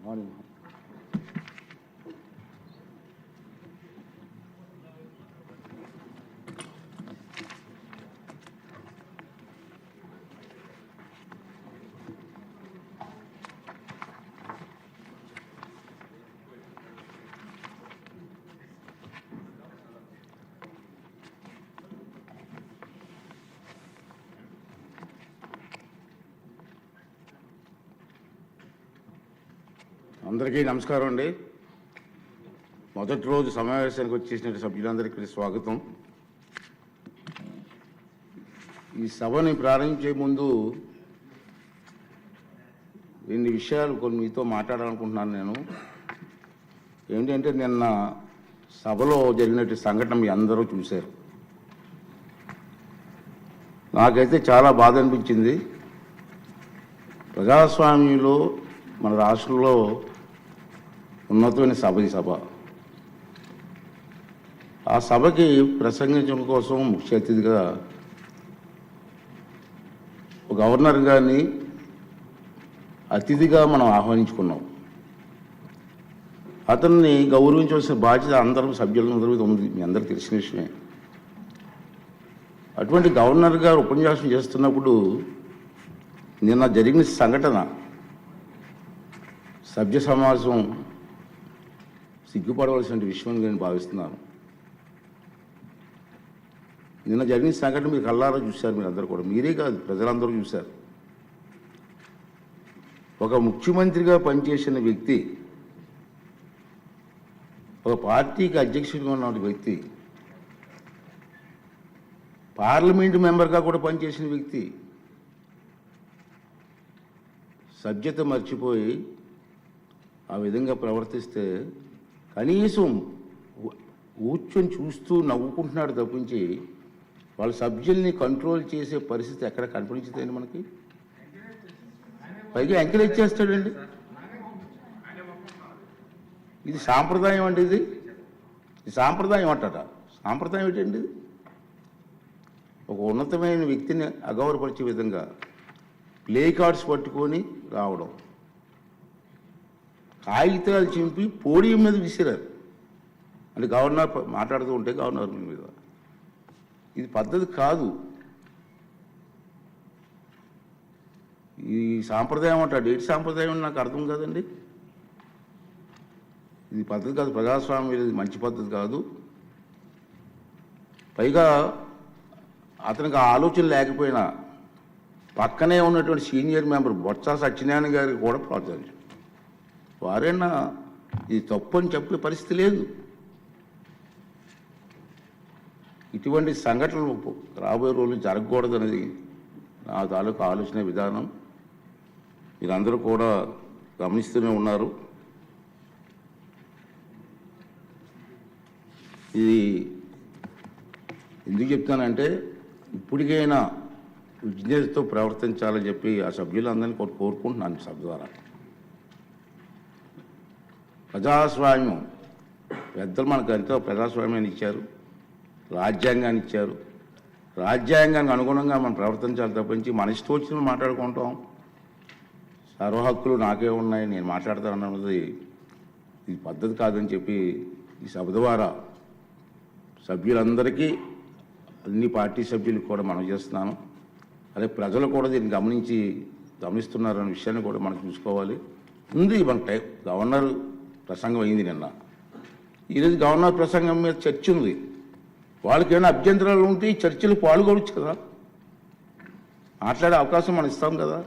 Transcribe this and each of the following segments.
Morning అందరికీ నమస్కారం అండి. మొదటి రోజు సమావేశానికి వచ్చేసిన సభ్యులందరికీ స్వాగతం. ఈ సభని ప్రారంభించే ముందు రెండు విషయాలు కొన్ని మీతో మాట్లాడాలనుకుంటున్నాను. నేను ఏంటంటే నిన్న సభలో జరిగినటువంటి సంఘటన మీ అందరూ చూశారు. నాకైతే చాలా బాధ అనిపించింది. ప్రజాస్వామ్యంలో మన రాష్ట్రంలో ఉన్నతమైన సభ ఈ సభ. ఆ సభకి ప్రసంగించడం కోసం ముఖ్య అతిథిగా గవర్నర్ గారిని అతిథిగా మనం ఆహ్వానించుకున్నాం. అతన్ని గౌరవించవలసిన బాధ్యత అందరూ సభ్యులందరూ ఉంది, మీ అందరికీ తెలిసిన విషయమే. అటువంటి గవర్నర్ గారు ఉపన్యాసం చేస్తున్నప్పుడు నిన్న జరిగిన సంఘటన సభ్య సమాజం సిగ్గుపడవలసిన విషయం నేను భావిస్తున్నాను. నిన్న జరిగిన సంఘటన మీరు కళ్ళారా చూశారు, మీరు అందరూ కూడా, మీరే కాదు ప్రజలందరూ చూశారు. ఒక ముఖ్యమంత్రిగా పనిచేసిన వ్యక్తి, ఒక పార్టీకి అధ్యక్షుడిగా ఉన్న వ్యక్తి, పార్లమెంటు మెంబర్గా కూడా పనిచేసిన వ్యక్తి సభ్యత మర్చిపోయి ఆ విధంగా ప్రవర్తిస్తే కనీసం కూర్చొని చూస్తూ నవ్వుకుంటున్నాడు తప్పించి వాళ్ళ సభ్యుల్ని కంట్రోల్ చేసే పరిస్థితి ఎక్కడ కనిపించదండి మనకి. పైగా ఎంకరేజ్ చేస్తాడండి. ఇది సాంప్రదాయం అండి. ఇది సాంప్రదాయం అంటారా? సాంప్రదాయం ఏంటండి? ఇది ఒక ఉన్నతమైన వ్యక్తిని అగౌరవపరిచే విధంగా ప్లే కార్డ్స్ పట్టుకొని రావడం, కాగితాలు చింపి పోడియం మీద విసిరారు. అంటే గవర్నర్ మాట్లాడుతూ ఉంటే గవర్నర్ మీద, ఇది పద్ధతి కాదు. ఈ సాంప్రదాయం అంటాడు. ఏంటి సాంప్రదాయం అని నాకు అర్థం కాదండి. ఇది పద్ధతి కాదు, ప్రజాస్వామ్యం, ఇది మంచి పద్ధతి కాదు. పైగా అతనికి ఆ ఆలోచన లేకపోయినా పక్కనే ఉన్నటువంటి సీనియర్ మెంబర్ బొత్స సత్యనారాయణ గారికి కూడా ప్రోత్సహించారు. వారైనా ఇది తప్పు అని చెప్పే పరిస్థితి లేదు. ఇటువంటి సంఘటనలు రాబోయే రోజులు జరగకూడదనేది నా తాలూకు ఆలోచన విధానం. మీరందరూ కూడా గమనిస్తూనే ఉన్నారు. ఇది ఎందుకు చెప్తానంటే ఇప్పటికైనా విజ్ఞతతో ప్రవర్తించాలని చెప్పి ఆ సభ్యులందరినీ కోరుకుంటున్నాను. సభ ద్వారా ప్రజాస్వామ్యం పెద్దలు మనకు ఎంతో ప్రజాస్వామ్యాన్ని ఇచ్చారు, రాజ్యాంగాన్ని ఇచ్చారు. రాజ్యాంగానికి అనుగుణంగా మనం ప్రవర్తించాలి తప్పించి మన ఇష్టం వచ్చిన మాట్లాడుకుంటాం. సర్వ హక్కులు నాకే ఉన్నాయి, నేను మాట్లాడతానన్నది ఇది పద్ధతి కాదని చెప్పి ఈ సభ ద్వారా సభ్యులందరికీ, అన్ని పార్టీ సభ్యులకు కూడా మనం చేస్తున్నాను. అదే ప్రజలు కూడా దీన్ని గమనిస్తున్నారనే విషయాన్ని కూడా మనం చూసుకోవాలి. ఉంది మన గవర్నర్ ప్రసంగం అయింది నిన్న. ఈరోజు గవర్నర్ ప్రసంగం మీద చర్చ ఉంది. వాళ్ళకి ఏమైనా అభ్యంతరాలు ఉంటే ఈ చర్చలు పాల్గొనవచ్చు కదా, మాట్లాడే అవకాశం మనం ఇస్తాం కదా.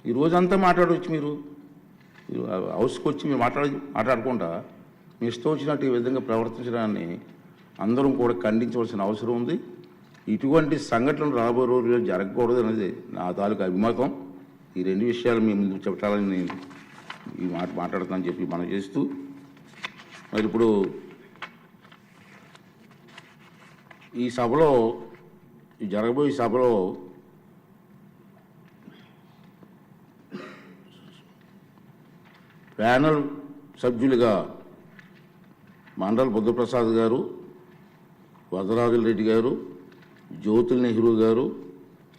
ఈ రోజంతా మాట్లాడవచ్చు. మీరు హౌస్కి వచ్చి మీరు మాట్లాడకుండా మీ ఇష్టం వచ్చినట్టు ఈ విధంగా ప్రవర్తించడాన్ని అందరం కూడా ఖండించవలసిన అవసరం ఉంది. ఇటువంటి సంఘటనలు రాబోయే రోజుల్లో జరగకూడదు అనేది నా తాలూకు అభిమతం. ఈ రెండు విషయాలు మీ ముందు చెప్పాలని నేను ఈ మాట్లాడుతానని చెప్పి మనం చేస్తూ, మరి ఇప్పుడు ఈ సభలో, ఈ జరగబోయే సభలో ప్యానల్ సభ్యులుగా మండల బుద్ధప్రసాద్ గారు, వరదరాజుల రెడ్డి గారు, జ్యోతుల్ నెహ్రూ గారు,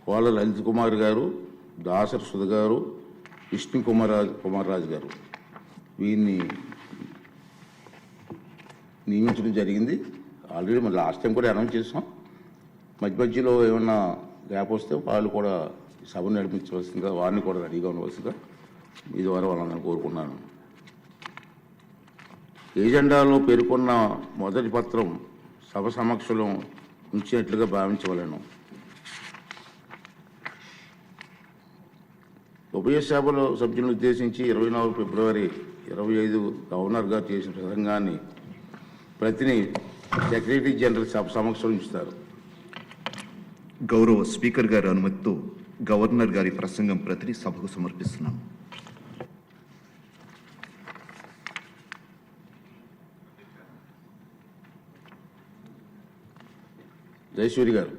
కోళ్ళ లలిత్ కుమార్ గారు, దాసరి సుధ గారు, విష్ణు కుమార్రాజు గారు వీరిని నియమించడం జరిగింది. ఆల్రెడీ మన లాస్ట్ టైం కూడా అనౌన్స్ చేసాం. మధ్యలో ఏమన్నా గ్యాప్ వస్తే వాళ్ళు కూడా సభను నడిపించవలసిందిగా, వారిని కూడా రెడీగా ఉండవలసిందిగా మీ ద్వారా వాళ్ళందరినీ కోరుకున్నాను. ఏజెండాలో పేర్కొన్న మొదటి పత్రం సభ సమక్షంలో ఉంచినట్లుగా భావించవలను. ఉభయ సభలో సభ్యులను ఉద్దేశించి 24 ఫిబ్రవరి 25 గవర్నర్ గారు చేసిన ప్రసంగాన్ని ప్రతిని సెక్రటరీ జనరల్ సభ సమక్షంలో ఉంచుతారు. గౌరవ స్పీకర్ గారి అనుమతితో గవర్నర్ గారి ప్రసంగం ప్రతిని సభకు సమర్పిస్తున్నాం. జయసూరి గారు.